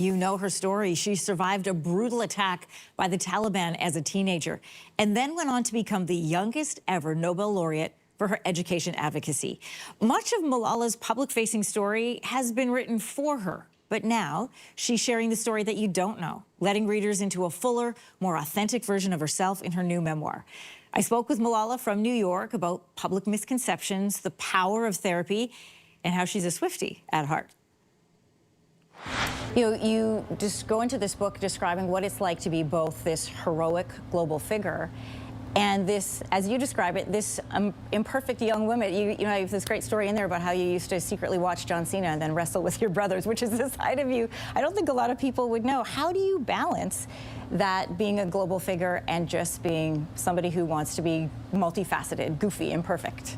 You know her story. She survived a brutal attack by the Taliban as a teenager and then went on to become the youngest ever Nobel Laureate for her education advocacy. Much of Malala's public-facing story has been written for her, but now she's sharing the story that you don't know, letting readers into a fuller, more authentic version of herself in her new memoir. I spoke with Malala from New York about public misconceptions, the power of therapy, and how she's a Swiftie at heart. You just go into this book describing what it's like to be both this heroic global figure and this, as you describe it, this imperfect young woman. You know, you have this great story in there about how you used to secretly watch John Cena and then wrestle with your brothers, which is the side of you I don't think a lot of people would know. How do you balance that, being a global figure and just being somebody who wants to be multifaceted, goofy, imperfect?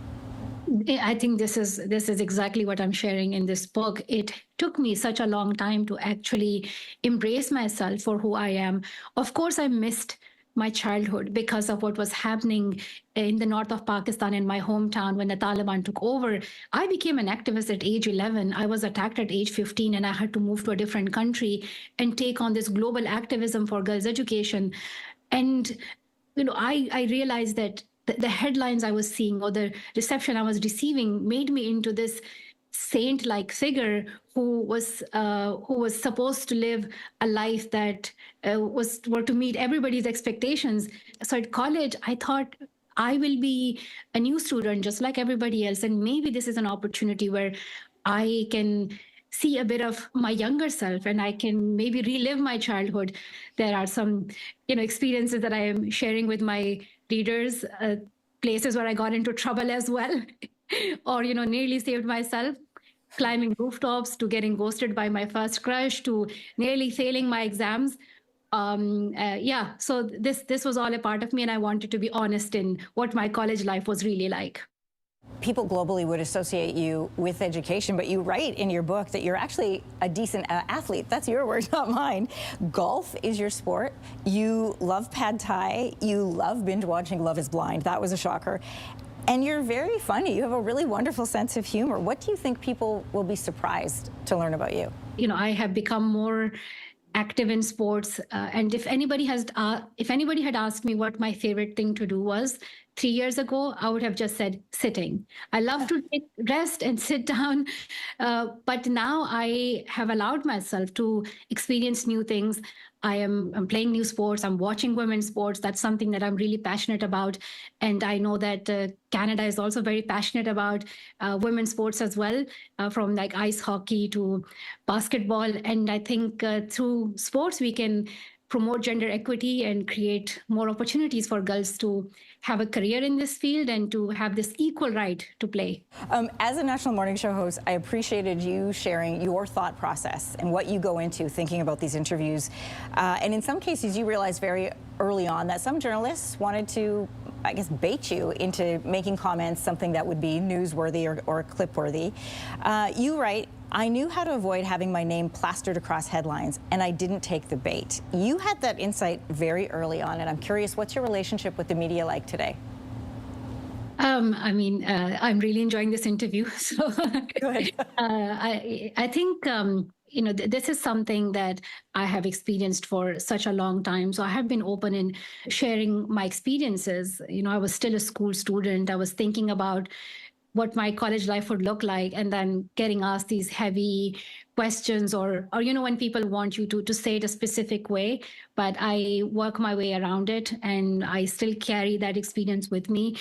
I think this is exactly what I'm sharing in this book. It took me such a long time to actually embrace myself for who I am. Of course, I missed my childhood because of what was happening in the north of Pakistan, in my hometown, when the Taliban took over. I became an activist at age 11. I was attacked at age 15, and I had to move to a different country and take on this global activism for girls' education. And I realized that the headlines I was seeing or the reception I was receiving made me into this saint-like figure who was supposed to live a life that were to meet everybody's expectations. So at college, I thought I will be a new student just like everybody else, and maybe this is an opportunity where I can see a bit of my younger self and I can maybe relive my childhood. There are some, experiences that I am sharing with my readers, places where I got into trouble as well, or, nearly saved myself, climbing rooftops, to getting ghosted by my first crush, to nearly failing my exams. So this was all a part of me, and I wanted to be honest in what my college life was really like. People globally would associate you with education, but you write in your book that you're actually a decent athlete. That's your words, not mine. Golf is your sport. You love pad thai. You love binge watching Love is Blind. That was a shocker. And you're very funny. You have a really wonderful sense of humor. What do you think people will be surprised to learn about you? I have become more active in sports. And if anybody had asked me what my favorite thing to do was 3 years ago, I would have just said sitting. I love to take rest and sit down. But now I have allowed myself to experience new things. I'm playing new sports. I'm watching women's sports. That's something that I'm really passionate about. And I know that Canada is also very passionate about women's sports as well, from like ice hockey to basketball. And I think through sports, we can promote gender equity and create more opportunities for girls to have a career in this field and to have this equal right to play. As a national morning show host, I appreciated you sharing your thought process and what you go into thinking about these interviews. And in some cases, you realized very early on that some journalists wanted to, I guess, bait you into making comments, something that would be newsworthy or clip-worthy. You write, "I knew how to avoid having my name plastered across headlines, and I didn't take the bait." You had that insight very early on, and I'm curious, what's your relationship with the media like today? I'm really enjoying this interview. So Go ahead. I think, this is something that I have experienced for such a long time. So I have been open in sharing my experiences. I was still a school student. I was thinking about what my college life would look like, and then getting asked these heavy questions, or when people want you to say it a specific way, but I work my way around it, and I still carry that experience with me.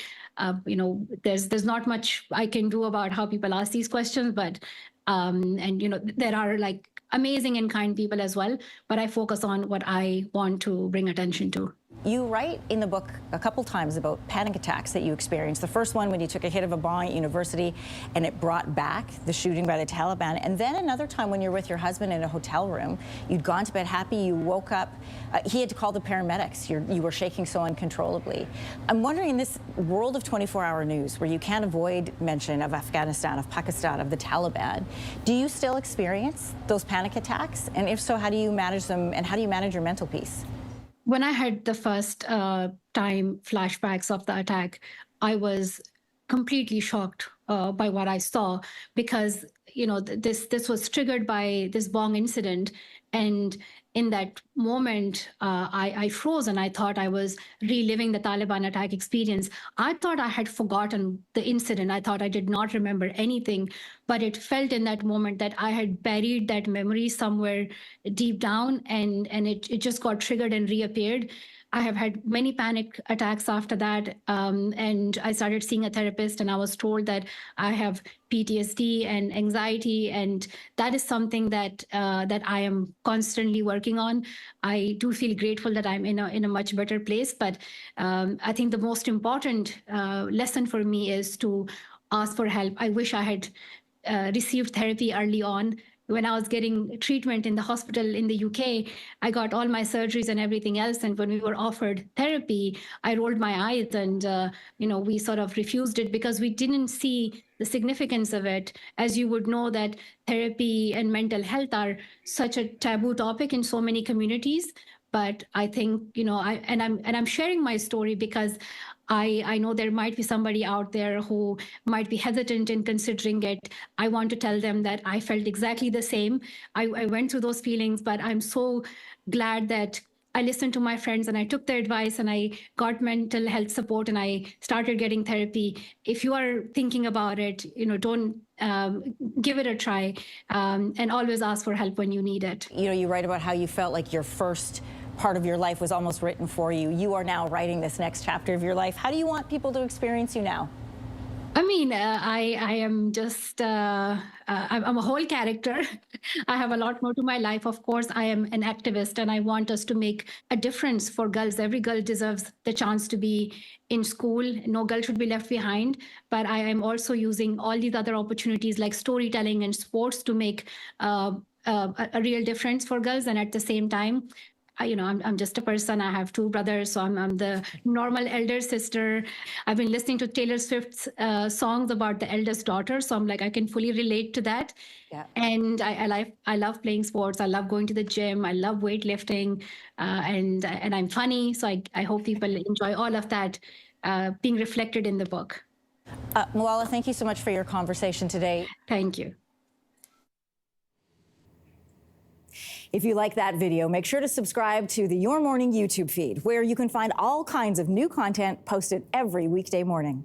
There's not much I can do about how people ask these questions, but there are like amazing and kind people as well, but I focus on what I want to bring attention to. You write in the book a couple times about panic attacks that you experienced. The first one when you took a hit of a bomb at university and it brought back the shooting by the Taliban. And then another time when you're with your husband in a hotel room, you'd gone to bed happy, you woke up, he had to call the paramedics. You were shaking so uncontrollably. I'm wondering, in this world of 24-hour news where you can't avoid mention of Afghanistan, of Pakistan, of the Taliban, do you still experience those panic attacks? And if so, how do you manage them, and how do you manage your mental peace? When I had the first time flashbacks of the attack, I was completely shocked by what I saw, because this was triggered by this bong incident. And in that moment, I froze and I thought I was reliving the Taliban attack experience. I thought I had forgotten the incident. I thought I did not remember anything, but it felt in that moment that I had buried that memory somewhere deep down, and it just got triggered and reappeared. I have had many panic attacks after that, and I started seeing a therapist, and I was told that I have PTSD and anxiety, and that is something that I am constantly working on. I do feel grateful that I'm in a much better place, but I think the most important lesson for me is to ask for help. I wish I had received therapy early on. When I was getting treatment in the hospital in the UK, I got all my surgeries and everything else. And when we were offered therapy, I rolled my eyes, and we sort of refused it because we didn't see the significance of it. As you would know, that therapy and mental health are such a taboo topic in so many communities. But I think, I'm sharing my story because I know there might be somebody out there who might be hesitant in considering it. I want to tell them that I felt exactly the same. I went through those feelings, but I'm so glad that I listened to my friends and I took their advice and I got mental health support and I started getting therapy. If you are thinking about it, don't give it a try, and always ask for help when you need it. You write about how you felt like your first part of your life was almost written for you. You are now writing this next chapter of your life. How do you want people to experience you now? I mean, I am just, I'm a whole character. I have a lot more to my life. Of course, I am an activist and I want us to make a difference for girls. Every girl deserves the chance to be in school. No girl should be left behind. But I am also using all these other opportunities like storytelling and sports to make a real difference for girls. And at the same time, I'm just a person. I have two brothers, so I'm the normal elder sister. I've been listening to Taylor Swift's songs about the eldest daughter, so I'm like, I can fully relate to that. Yeah. And I love playing sports. I love going to the gym. I love weightlifting, and I'm funny. So I hope people enjoy all of that being reflected in the book. Malala, thank you so much for your conversation today. Thank you. If you like that video, make sure to subscribe to the Your Morning YouTube feed, where you can find all kinds of new content posted every weekday morning.